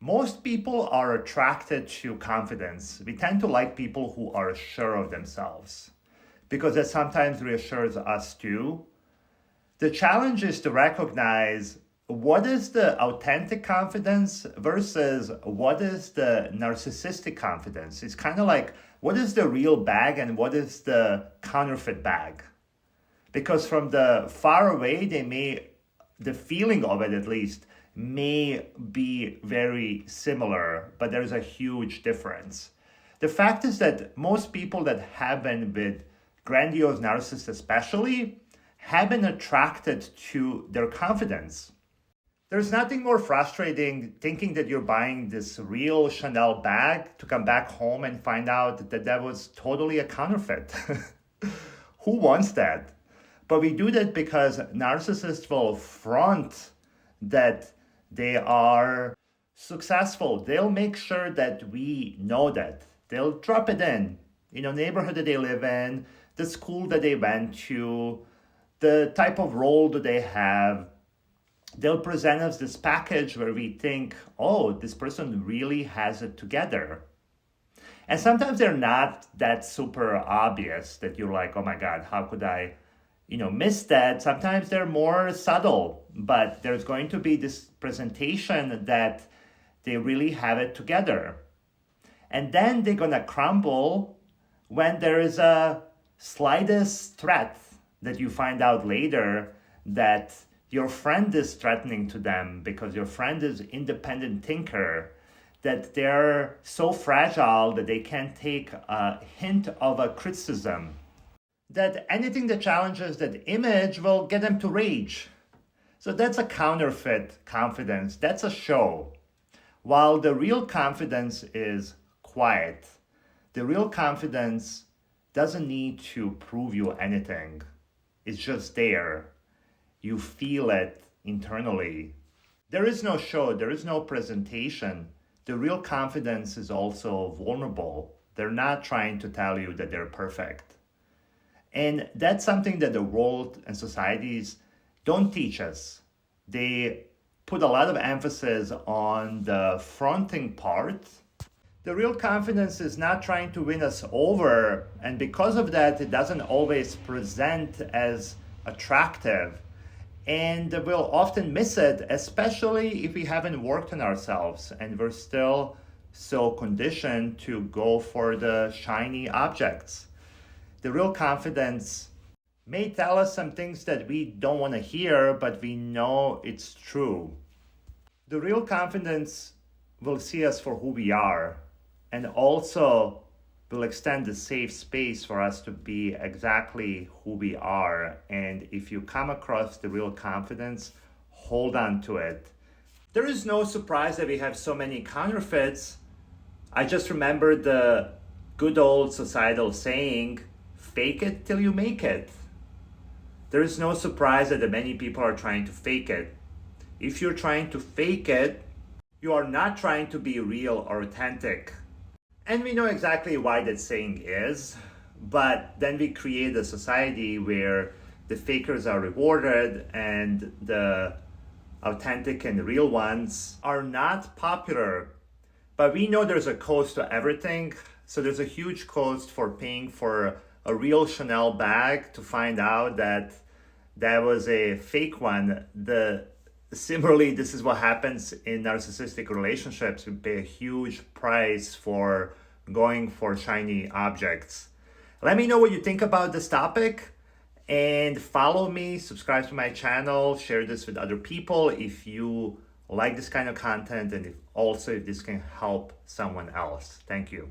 Most people are attracted to confidence. We tend to like people who are sure of themselves because that sometimes reassures us too. The challenge is to recognize what is the authentic confidence versus what is the narcissistic confidence. It's kind of like what is the real bag and what is the counterfeit bag. Because from the far away, the feeling of it at least, may be very similar, but there's a huge difference. The fact is that most people that have been with grandiose narcissists especially have been attracted to their confidence. There's nothing more frustrating thinking that you're buying this real Chanel bag to come back home and find out that that was totally a counterfeit. Who wants that? But we do that because narcissists will front that they are successful. They'll make sure that we know that. They'll drop it in, neighborhood that they live in, the school that they went to, the type of role that they have. They'll present us this package where we think, oh, this person really has it together. And sometimes they're not that super obvious that you're like, oh my God, how could I miss that? Sometimes they're more subtle, but there's going to be this presentation that they really have it together. And then they're going to crumble when there is a slightest threat that you find out later that your friend is threatening to them because your friend is independent thinker, that they're so fragile that they can't take a hint of a criticism, that anything that challenges that image will get them to rage. So that's a counterfeit confidence. That's a show. While the real confidence is quiet, the real confidence doesn't need to prove you anything. It's just there. You feel it internally. There is no show, there is no presentation. The real confidence is also vulnerable. They're not trying to tell you that they're perfect. And that's something that the world and societies don't teach us. They put a lot of emphasis on the fronting part. The real confidence is not trying to win us over, and because of that, it doesn't always present as attractive. And we'll often miss it, especially if we haven't worked on ourselves and we're still so conditioned to go for the shiny objects. The real confidence may tell us some things that we don't want to hear, but we know it's true. The real confidence will see us for who we are and also will extend the safe space for us to be exactly who we are. And if you come across the real confidence, hold on to it. There is no surprise that we have so many counterfeits. I just remembered the good old societal saying, fake it till you make it. There is no surprise that many people are trying to fake it. If you're trying to fake it, you are not trying to be real or authentic. And we know exactly why that saying is, but then we create a society where the fakers are rewarded and the authentic and real ones are not popular. But we know there's a cost to everything. So there's a huge cost for paying for a real Chanel bag to find out that that was a fake one. Similarly, this is what happens in narcissistic relationships. We pay a huge price for going for shiny objects. Let me know what you think about this topic and follow me, subscribe to my channel, share this with other people if you like this kind of content and if this can help someone else. Thank you.